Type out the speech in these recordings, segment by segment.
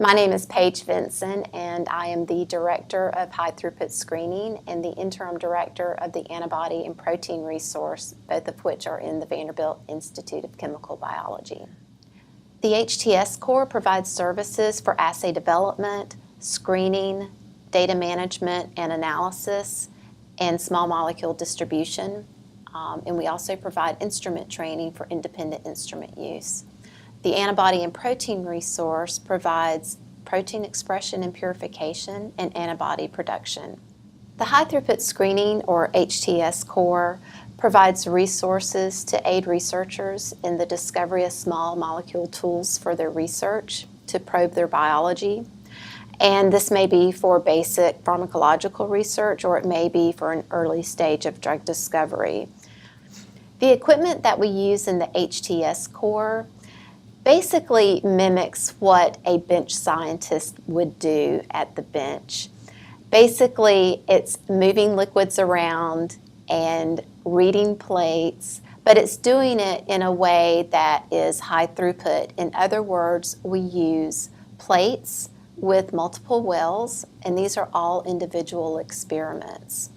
My name is Paige Vinson, and I am the Director of High-Throughput Screening and the Interim Director of the Antibody and Protein Resource, both of which are in the Vanderbilt Institute of Chemical Biology. The HTS Core provides services for assay development, screening, data management and analysis, and small molecule distribution. And we also provide instrument training for independent instrument use. The Antibody and Protein Resource provides protein expression and purification and antibody production. The High-Throughput Screening, or HTS Core, provides resources to aid researchers in the discovery of small molecule tools for their research to probe their biology. And this may be for basic pharmacological research, or it may be for an early stage of drug discovery. The equipment that we use in the HTS Core basically mimics what a bench scientist would do at the bench. Basically, it's moving liquids around and reading plates, but it's doing it in a way that is high throughput. In other words, we use plates with multiple wells, and these are all individual experiments.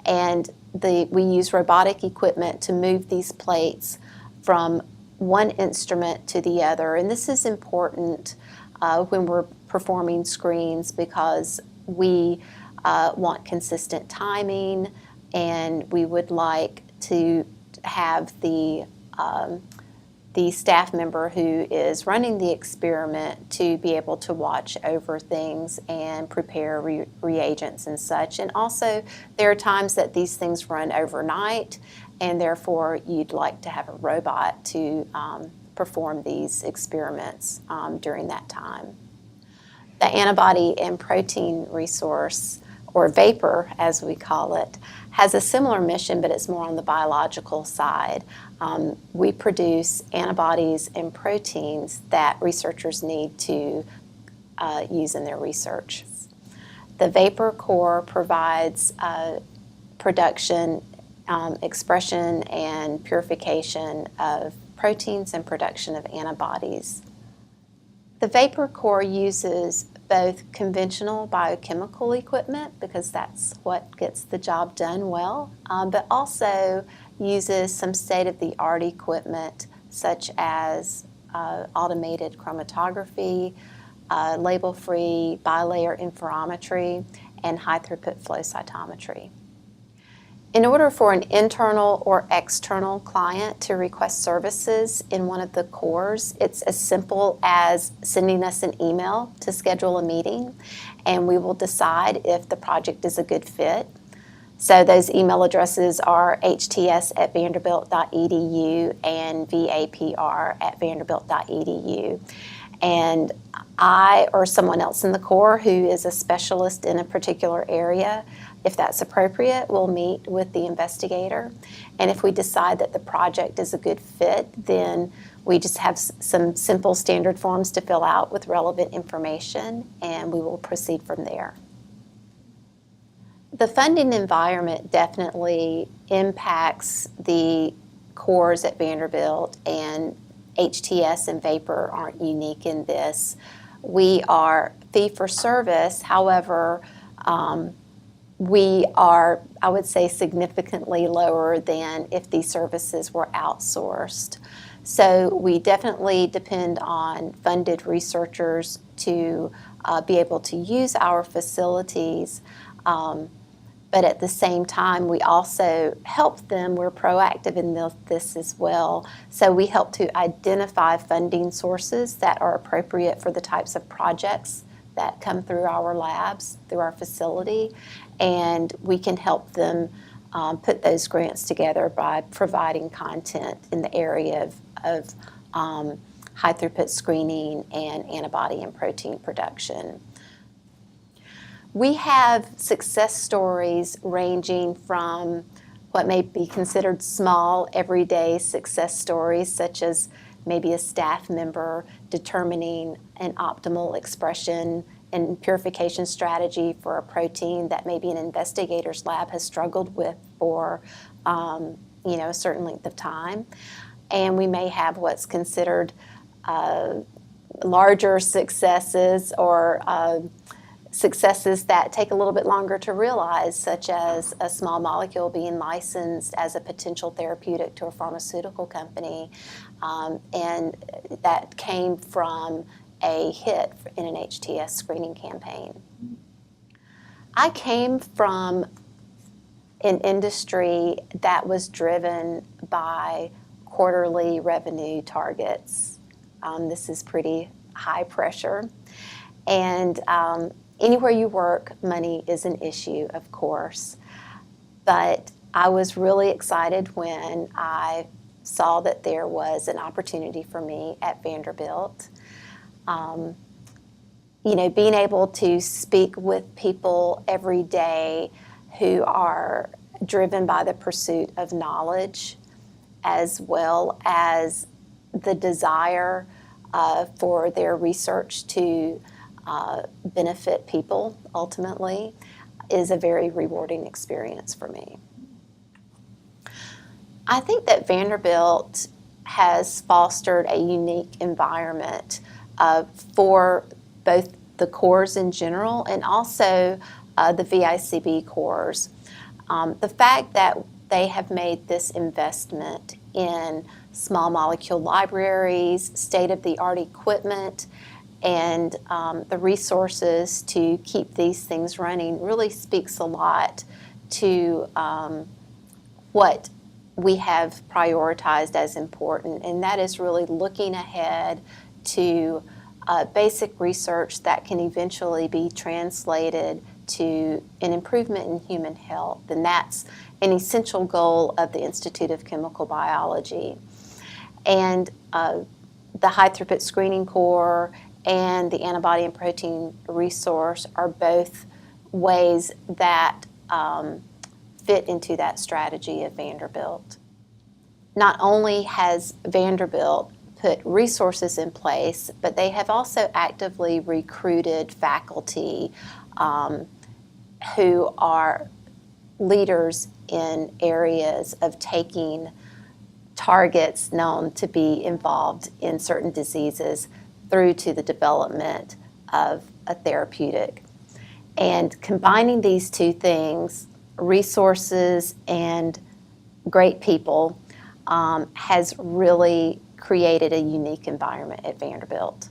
And we use robotic equipment to move these plates from one instrument to the other. And this is important when we're performing screens, because we want consistent timing, and we would like to have the staff member who is running the experiment to be able to watch over things and prepare reagents and such. And also, there are times that these things run overnight, and therefore you'd like to have a robot to perform these experiments during that time. The Antibody and Protein Resource, or VAPR as we call it, has a similar mission, but it's more on the biological side. We produce antibodies and proteins that researchers need to use in their research. The VAPR Core provides production, expression, and purification of proteins and production of antibodies. The VAPR Core uses both conventional biochemical equipment, because that's what gets the job done well, but also uses some state-of-the-art equipment such as automated chromatography, label-free bilayer interferometry, and high-throughput flow cytometry. In order for an internal or external client to request services in one of the cores, it's as simple as sending us an email to schedule a meeting, and we will decide if the project is a good fit. So those email addresses are hts@vanderbilt.edu and VAPR@vanderbilt.edu. And I or someone else in the core who is a specialist in a particular area, if that's appropriate, we'll meet with the investigator. And if we decide that the project is a good fit, then we just have some simple standard forms to fill out with relevant information, and we will proceed from there. The funding environment definitely impacts the cores at Vanderbilt, and HTS and VAPR aren't unique in this. We are fee-for-service, however, we are, I would say, significantly lower than if these services were outsourced. So we definitely depend on funded researchers to be able to use our facilities, but at the same time, we also help them. We're proactive in this as well. So we help to identify funding sources that are appropriate for the types of projects that come through our labs, through our facility, and we can help them put those grants together by providing content in the area of high-throughput screening and antibody and protein production. We have success stories ranging from what may be considered small, everyday success stories, such as maybe a staff member determining an optimal expression and purification strategy for a protein that maybe an investigator's lab has struggled with for a certain length of time. And we may have what's considered larger successes or successes that take a little bit longer to realize, such as a small molecule being licensed as a potential therapeutic to a pharmaceutical company, and that came from a hit in an HTS screening campaign. I came from an industry that was driven by quarterly revenue targets. This is pretty high pressure. And anywhere you work, money is an issue, of course. But I was really excited when I saw that there was an opportunity for me at Vanderbilt. Being able to speak with people every day who are driven by the pursuit of knowledge, as well as the desire for their research to benefit people ultimately, is a very rewarding experience for me. I think that Vanderbilt has fostered a unique environment for both the cores in general and also the VICB cores. The fact that they have made this investment in small molecule libraries, state-of-the-art equipment, and the resources to keep these things running really speaks a lot to what we have prioritized as important, and that is really looking ahead to basic research that can eventually be translated to an improvement in human health, and that's an essential goal of the Institute of Chemical Biology. And the High-Throughput Screening Core and the Antibody and Protein Resource are both ways that fit into that strategy of Vanderbilt. Not only has Vanderbilt put resources in place, but they have also actively recruited faculty who are leaders in areas of taking targets known to be involved in certain diseases through to the development of a therapeutic. And combining these two things, resources and great people, has really created a unique environment at Vanderbilt.